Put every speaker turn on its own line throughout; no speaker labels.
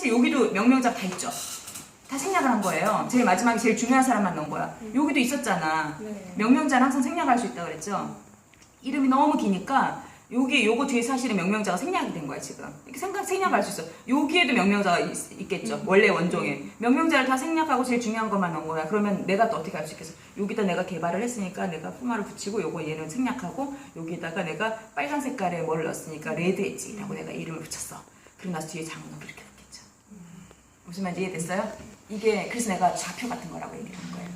사실 여기도 명명자 다 있죠. 다 생략을 한 거예요. 제일 마지막에 제일 중요한 사람만 넣은 거야. 여기도 있었잖아.
네.
명명자는 항상 생략할 수 있다 그랬죠. 이름이 너무 기니까 여기 요거 뒤에 사실은 명명자가 생략이 된 거야 지금. 이렇게 생략할 수 있어. 여기에도 명명자가 있겠죠. 원래 원종에 명명자를 다 생략하고 제일 중요한 것만 넣은 거야. 그러면 내가 또 어떻게 할 수 있겠어? 여기다 내가 개발을 했으니까 내가 포마를 붙이고 요거 얘는 생략하고 여기다가 내가 빨간 색깔에 뭘 넣었으니까 레드 엣지라고 내가 이름을 붙였어. 그리고 나서 뒤에 장문으로 이렇게 넣겠죠. 무슨 말인지 이해됐어요? 이게 그래서 내가 좌표 같은 거라고 얘기하는 거예요.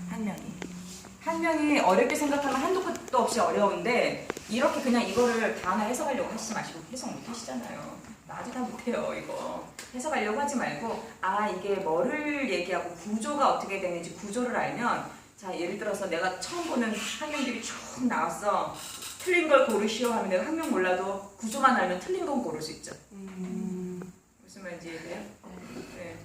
학명이 어렵게 생각하면 한도 끝도 없이 어려운데 이렇게 그냥 이거를 다 하나 해석하려고 하시지 마시고 해석 못 하시잖아요. 나 아직 다 못해요 이거. 해석하려고 하지 말고 아 이게 뭐를 얘기하고 구조가 어떻게 되는지 구조를 알면 자 예를 들어서 내가 처음 보는 학명들이 쭉 나왔어. 틀린 걸 고르시오 하면 내가 학명 몰라도 구조만 알면 틀린 건 고를 수 있죠. 무슨 말인지 이해돼요? 네.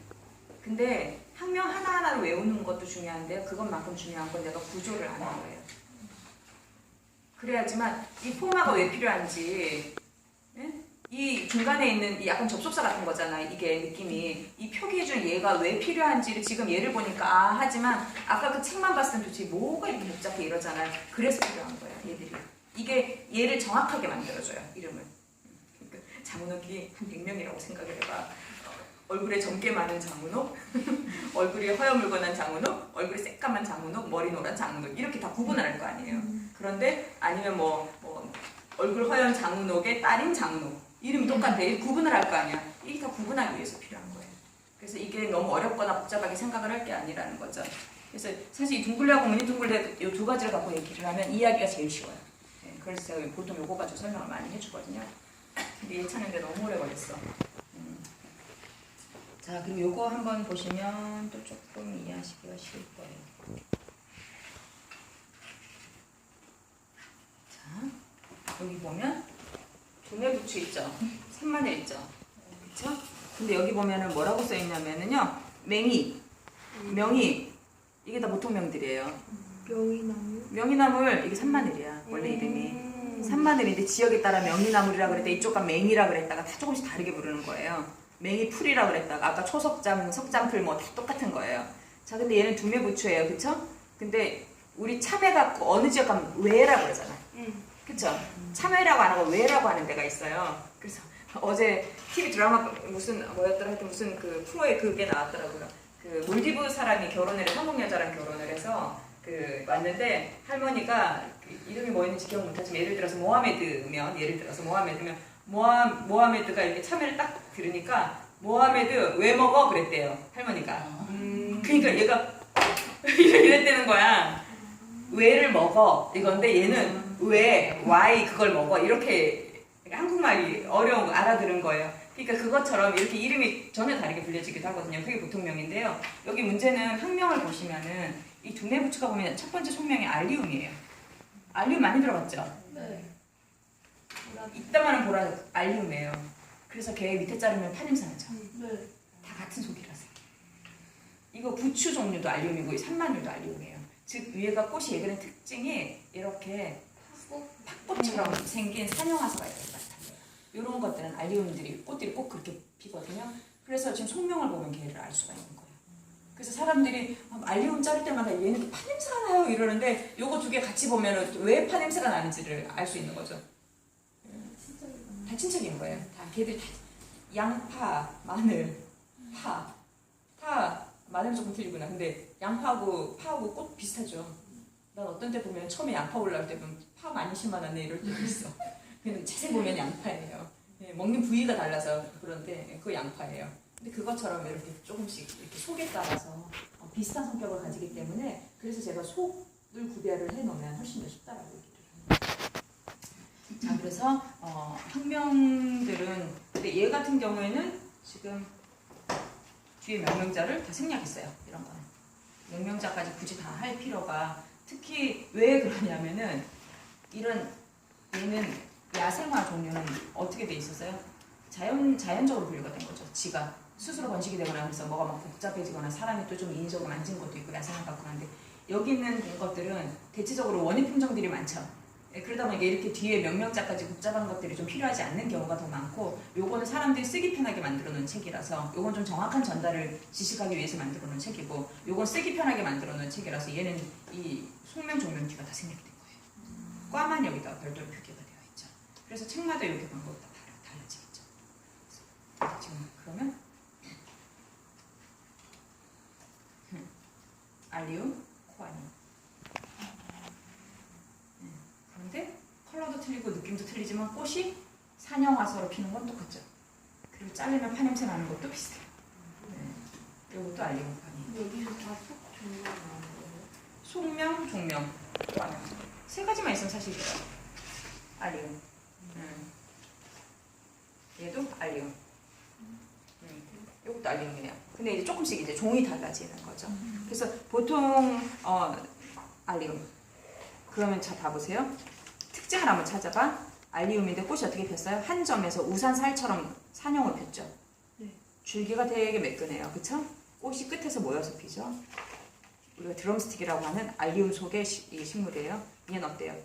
근데 학명 하나하나를 외우는 것도 중요한데요. 그것만큼 중요한 건 내가 구조를 아는 거예요. 그래야지만 이 포마가 왜 필요한지 예? 이 중간에 있는 약간 접속사 같은 거잖아. 이게 느낌이 이 표기해준 얘가 왜 필요한지를 지금 얘를 보니까 아 하지만 아까 그 책만 봤을 땐 도대체 뭐가 이렇게 복잡해 이러잖아요. 그래서 필요한 거예요. 얘들이. 이게 얘를 정확하게 만들어줘요. 이름을. 그러니까 장문옥이 한 100명이라고 생각을 해봐. 얼굴에 점괘 많은 장문옥, 얼굴이 허여물건한 장문옥, 얼굴이 새까만 장문옥, 머리 노란 장문옥 이렇게 다 구분을 할 거 아니에요. 그런데 아니면 뭐 얼굴 허연 장문옥의 딸인 장문옥 이름이 똑같아. 구분을 할 거 아니야. 이게 다 구분하기 위해서 필요한 거예요. 그래서 이게 너무 어렵거나 복잡하게 생각을 할 게 아니라는 거죠. 그래서 사실 이 둥글레하고 무늬둥글레 이 두 가지를 갖고 얘기를 하면 이해하기가 제일 쉬워요. 네, 그래서 제가 보통 요거 가지고 설명을 많이 해주거든요. 근데 얘 찾는데 너무 오래 걸렸어. 자, 그리고 요거 한번 보시면 또 조금 이해하시기가 쉬울 거예요. 자, 여기 보면 두뇌부추 있죠? 산마늘 있죠? 그쵸? 근데 여기 보면은 뭐라고 써있냐면은요, 맹이, 명이, 이게 다 보통명들이에요. 명이나물, 이게 산마늘이야, 원래 이름이. 산마늘인데 지역에 따라 명이나물이라 그랬다, 이쪽 가 맹이라 그랬다가 다 조금씩 다르게 부르는 거예요. 맹이 풀이라 그랬다가 아까 초석잠, 석잠풀 뭐 다 똑같은 거예요. 자, 근데 얘는 두뇌부추예요, 그쵸? 근데 우리 참외가 어느 지역 가면 왜라고 그러잖아. 그쵸? 참외라고 안 하고 왜라고 하는 데가 있어요. 그래서 어제 TV 드라마 무슨 뭐였더라 하여튼 무슨 그 프로에 그게 나왔더라고요. 그 몰디브 사람이 결혼을 해서 한국 여자랑 결혼을 해서 그 왔는데 할머니가 그 이름이 뭐였는지 기억 못하지만 예를 들어서 모하메드가 이렇게 참외를 딱 들으니까 모하메드 왜 먹어? 그랬대요 할머니가. 그러니까 얘가 이랬다는 거야. 왜를 먹어 이건데 얘는 왜 why 그걸 먹어 이렇게 한국말이 어려운 거 알아들은 거예요. 그러니까 그것처럼 이렇게 이름이 전혀 다르게 불려지기도 하거든요. 그게 보통명인데요. 여기 문제는 학명을 보시면은 이 두뇌부추가 보면 첫 번째 속명이 알리움이에요. 알리움 많이 들어봤죠?
네.
이따만한 보라 알리움이에요. 그래서 걔 밑에 자르면 파냄새 나죠?
네.
다 같은 속이라서. 이거 부추 종류도 알리움이고 산마늘도 알리움이에요. 즉 위에가 꽃이 얘들은 특징이 이렇게 팥꽃처럼 생긴 산영화사가 있어요. 이런 것들은 알리움들이 꽃들이 꼭 그렇게 피거든요. 그래서 지금 속명을 보면 걔를 알 수가 있는 거예요. 그래서 사람들이 알리움 자를 때마다 얘는 파냄새가 나요 이러는데 요거 두 개 같이 보면 왜 파냄새가 나는지를 알 수 있는 거죠. 다 친척인 거예요. 다 걔들 다 양파, 마늘, 파 마늘은 조금 틀리구나. 근데 양파하고 파하고 꽃 비슷하죠. 난 어떤 때 보면 처음에 양파 올라올 때 보면 파 많이 심어놨네 이럴 때도 있어. 근데 자세히 보면 양파예요. 네, 먹는 부위가 달라서 그런데 그거 양파예요. 근데 그것처럼 이렇게 조금씩 이렇게 속에 따라서 비슷한 성격을 가지기 때문에 그래서 제가 속을 구별을 해놓으면 훨씬 더 쉽다라고 얘기를 합니다. 자, 그래서 학명들은 근데 얘 같은 경우에는 지금 뒤에 명명자를 다 생략했어요. 이런 거는 명명자까지 굳이 다 할 필요가 특히 왜 그러냐면은 이런 얘는 야생화 종류는 어떻게 돼 있었어요? 자연적으로 분류가 된 거죠. 지가 스스로 번식이 되거나 그래서 뭐가 막 복잡해지거나 사람이 또 좀 인위적으로 만진 것도 있고 야생화 같고 한데 여기 있는 것들은 대체적으로 원예 품종들이 많죠. 그러다 보니까 이렇게 뒤에 명명자까지 복잡한 것들이 좀 필요하지 않는 경우가 더 많고, 요거는 사람들이 쓰기 편하게 만들어 놓은 책이라서 요건 좀 정확한 전달을 지식하기 위해서 만들어 놓은 책이고, 요건 쓰기 편하게 만들어 놓은 책이라서 얘는 이 속명, 종명 뒤가 다 생략된 거예요. 꽈만 여기다가 별도로 표기가 되어 있죠. 그래서 책마다 이렇게 방법이 다 달라지겠죠. 지금 그러면 알리움, 코아니움. 그런데 컬러도 틀리고 느낌도 틀리지만 꽃이 산영화서로 피는 건 똑같죠. 그리고 자르면 파냄새 나는 것도 비슷해요. 이것도 알리움, 코아니움.
여기서 다 속종명 나오는 거예요?
속명, 종명, 코아니움. 세 가지만 있으면 사실 돼요. 알리움. 얘도 알리움. 이것도 알리움이에요. 근데 이제 조금씩 이제 종이 달라지는 거죠. 그래서 보통 알리움. 그러면 자 봐보세요. 특징을 한번 찾아봐. 알리움인데 꽃이 어떻게 폈어요? 한 점에서 우산살처럼 산형을 폈죠.
네.
줄기가 되게 매끈해요. 그쵸? 꽃이 끝에서 모여서 피죠. 우리가 드럼스틱이라고 하는 알리움 속의 이 식물이에요. 얘는 어때요?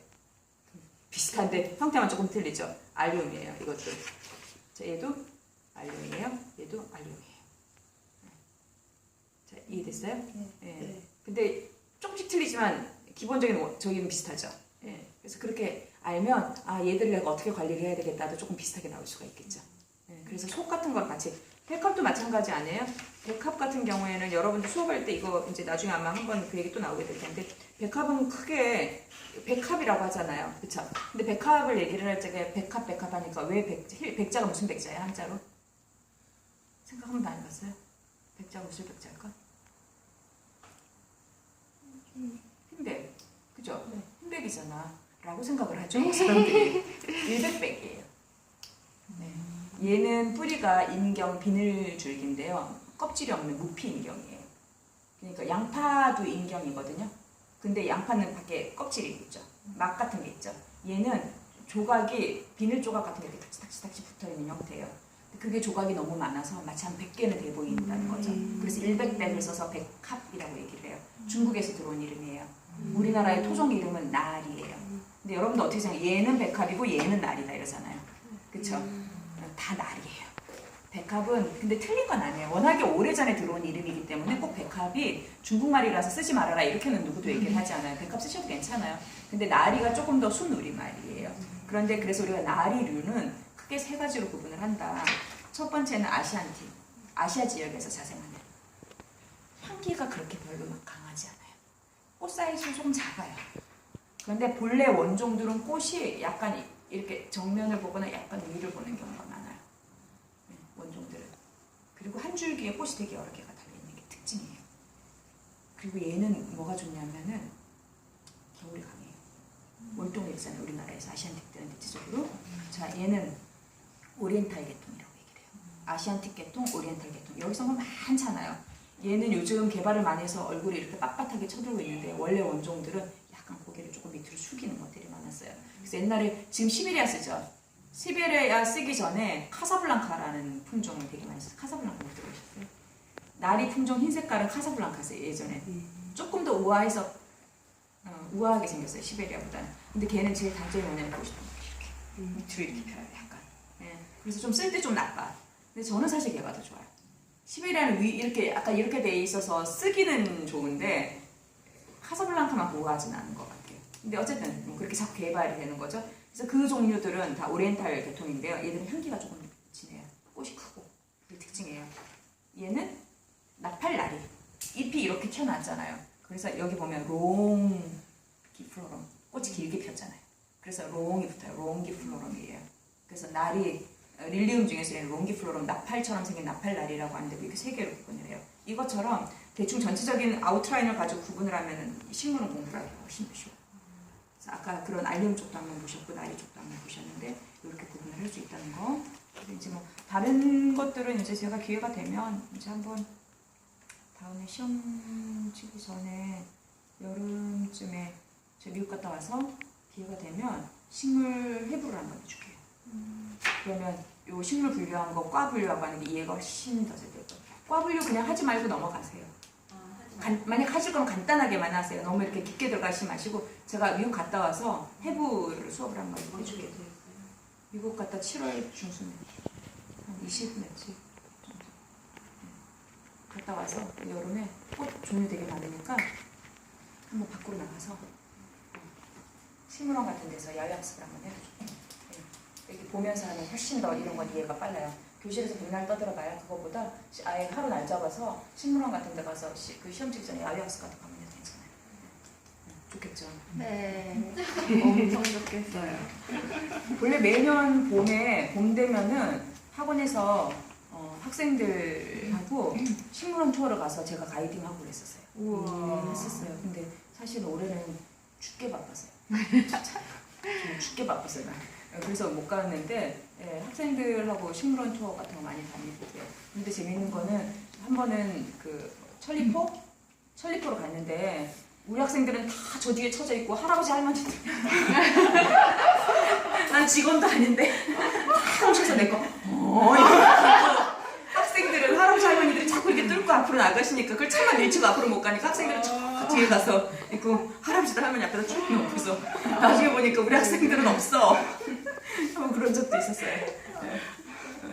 비슷한데 형태만 조금 틀리죠? 알리움이에요. 이것도. 자, 얘도 알리움이에요. 얘도 알리움이에요. 자, 이해됐어요?
네.
예. 근데 조금씩 틀리지만 기본적인 저기는 비슷하죠. 예. 그래서 그렇게 알면 얘들을 내가 어떻게 관리를 해야 되겠다도 조금 비슷하게 나올 수가 있겠죠. 예. 그래서 속 같은 걸 같이 백합도 마찬가지 아니에요? 백합 같은 경우에는 여러분들 수업할 때 이거 이제 나중에 아마 한번 그 얘기 또 나오게 될 텐데, 백합은 크게 백합이라고 하잖아요. 그쵸? 근데 백합을 얘기를 할 적에 백합 하니까 왜 백자가 무슨 백자야 한자로? 생각 한 번도 안 해봤어요? 백자가 무슨 백자일까? 흰백. 그죠?
네.
흰백이잖아 라고 생각을 하죠 사람들이. 일백백이에요. 네. 얘는 뿌리가 인경 비늘줄기인데요, 껍질이 없는 무피 인경이에요. 그러니까 양파도 인경이거든요. 근데 양파는 밖에 껍질이 있죠. 막 같은 게 있죠. 얘는 조각이 비늘 조각 같은 게 이렇게 탁치탁치 붙어있는 형태예요. 그게 조각이 너무 많아서 마치 한 100개는 돼 보인다는 거죠. 그래서 일백백을 써서 백합이라고 얘기를 해요. 중국에서 들어온 이름이에요. 우리나라의 토종 이름은 날이에요. 근데 여러분도 어떻게 생각해요? 얘는 백합이고 얘는 날이다 이러잖아요. 그쵸? 다 날이에요. 백합은 근데 틀린 건 아니에요. 워낙에 오래전에 들어온 이름이기 때문에 꼭 백합이 중국말이라서 쓰지 말아라 이렇게는 누구도 얘기를 하지 않아요. 백합 쓰셔도 괜찮아요. 근데 나리가 조금 더 순우리말이에요. 그런데 그래서 우리가 나리류는 크게 세 가지로 구분을 한다. 첫 번째는 아시안틱, 아시아 지역에서 자생하는. 향기가 그렇게 별로 막 강하지 않아요. 꽃 사이즈는 조금 작아요. 그런데 본래 원종들은 꽃이 약간 이렇게 정면을 보거나 약간 위를 보는 경우가 많아요. 원종들은. 그리고 한 줄기에 꽃이 되게 여러 개가 달려있는 게 특징이에요. 그리고 얘는 뭐가 좋냐면은 겨울이 강해요. 월동이 있잖아요. 우리나라에서 아시안틱들은 대체적으로. 자, 얘는 오리엔탈 계통이라고 얘기를 해요. 아시안틱 계통, 오리엔탈 계통. 여기서 뭐 많잖아요. 얘는 요즘 개발을 많이 해서 얼굴이 이렇게 빳빳하게 쳐들고 있는데 원래 원종들은 약간 고개를 조금 밑으로 숙이는 것들이 많았어요. 그래서 옛날에 지금 시베리아 쓰죠. 시베리아 쓰기 전에 카사블랑카라는 품종을 되게 많이 썼어요. 카사블랑카 못 들어보셨어요? 나리 품종 흰 색깔은 카사블랑카였어요. 예전에. 조금 더 우아해서 우아하게 생겼어요. 시베리아보다는. 근데 걔는 제일 단점이 뭐냐면 꽃이 이렇게 밑으로 이렇게 펴요. 약간. 예. 그래서 좀 쓸 때 좀 나빠. 근데 저는 사실 걔가 더 좋아요. 시베리아는 이렇게 약간 이렇게 돼 있어서 쓰기는 좋은데 카사블랑카만 우아하진 않은 것 같아요. 근데 어쨌든 그렇게 자꾸 개발이 되는 거죠. 그래서 그 종류들은 다 오리엔탈 계통인데요. 얘들은 향기가 조금 진해요. 꽃이 크고. 그게 특징이에요. 얘는 나팔나리. 잎이 이렇게 튀어나왔잖아요. 그래서 여기 보면 롱기플로럼. 꽃이 길게 폈잖아요. 그래서 롱이 붙어요. 롱기플로럼이에요. 그래서 나리, 릴리움 중에서 얘는 롱기플로럼, 나팔처럼 생긴 나팔나리라고 하는데 이렇게 세 개로 구분을 해요. 이것처럼 대충 전체적인 아웃라인을 가지고 구분을 하면 식물은 공부를 하기가 훨씬 더 쉬워요. 그래서 아까 그런 알리움 쪽도 한번 보셨고 나리 쪽도 한번 보셨는데 이렇게 구분을 할 수 있다는 거. 그리고 이제 뭐 다른 것들은 이제 제가 기회가 되면 이제 한번 다음에 시험 치기 전에 여름쯤에 제가 미국 갔다 와서 기회가 되면 식물 해부를 한번 해줄게요. 그러면 요 식물 분류한 거 과 분류하고 하는 게 이해가 훨씬 더 잘 될 거예요. 과 분류 그냥 하지 말고 넘어가세요. 만약 하실 거면 간단하게만 하세요. 너무 이렇게 깊게 들어가시 마시고 제가 미국 갔다 와서 해부를 수업을 한번 해줄게요. 미국 갔다 7월 중순에 한 20 며칠 정도 갔다 와서 여름에 꽃 종류 되게 많으니까 한번 밖으로 나가서 식물원 같은 데서 야외 학습을 한번 해보죠. 이렇게 보면서 하면 훨씬 더 이런 건 이해가 빨라요. 교실에서 맨날 떠들어봐야 그거보다 아예 하루 날 잡아서 식물원 같은 데 가서 그 시험 치기 전에 야외 학습 같은 거 하면 괜찮아요. 좋겠죠.
네. 엄청 좋겠어요.
원래 매년 봄 되면은 학원에서 학생들하고 식물원 투어를 가서 제가 가이딩 하고 그랬었어요.
우와.
했었어요. 근데 사실 올해는 죽게 바빴어요. 정말 죽게 바빴어요. 그래서 못 갔는데 학생들하고 식물원 투어 같은 거 많이 다니고요. 근데 재밌는 거는 한 번은 그 천리포로 갔는데 우리 학생들은 다 저 뒤에 쳐져 있고 할아버지 할머니들 난 직원도 아닌데 다 오셔서 내거 학생들은 할아버지 할머니들이 자꾸 이렇게 뚫고 앞으로 나가시니까 그걸 차만 밀치고 앞으로 못 가니까 학생들은 저 뒤에 가서 있고 할아버지들 할머니 앞에서 쭉 놓고서 나중에 보니까 우리 학생들은 없어. 한번 그런 적도 있었어요.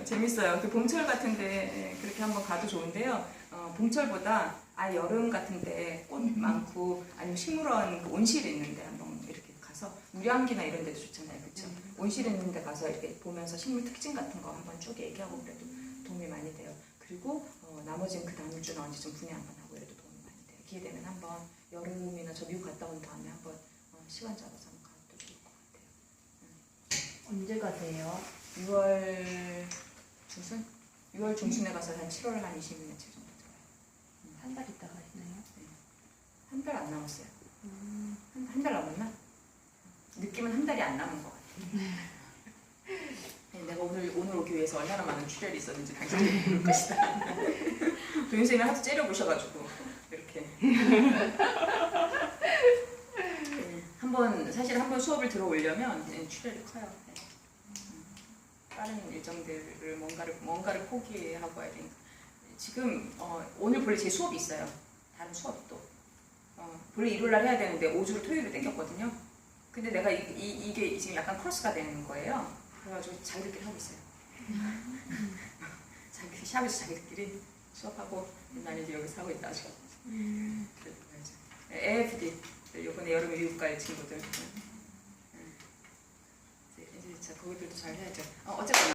재밌어요. 그 봄철 같은데 그렇게 한번 가도 좋은데요. 봄철보다 여름 같은데 꽃 많고 아니면 식물원 그 온실 있는데 한번 이렇게 가서 무량기나 이런 데도 좋잖아요, 그렇죠? 온실 있는데 가서 이렇게 보면서 식물 특징 같은 거 한번 쭉 얘기하고 그래도 도움이 많이 돼요. 그리고 나머지는 그 다음 주는 언제쯤 분야 한번 하고 이래도 도움이 많이 돼요. 기회 되면 한번 여름이나 저 미국 갔다 온 다음에 한번 시간 잡아서 한번 가도 좋을 것 같아요.
언제 가세요?
6월 중순? 6월 중순에 가서 한 7월 한 20일 며칠 정도 들어요.
한 달 있다 가시나요?
한 달 안 남았어요. 한 달 남았나? 느낌은 한 달이 안 남은 것 같아요. 내가 오늘 오기 위해서 얼마나 많은 출혈이 있었는지 당신이 모를 것이다. 도윤쌤이 하도 째려보셔가지고 이렇게 사실 한번 수업을 들어오려면 출혈이 커요. 다른 일정들을 뭔가를 포기하고 해야 되니까 지금 오늘 본래 제 수업이 있어요. 다른 수업이 또 본래 일요일날 해야 되는데 5주를 토요일로 땡겼거든요. 근데 내가 이게 지금 약간 크로스가 되는 거예요. 그래가지고 자기들끼리 하고 있어요. 샵에서 자기들끼리 수업하고 나는 이제 여기서 하고 있다. AFD 이번에 여름에 미국 갈 친구들 이제 거기들도 잘 해야죠. 어쨌거나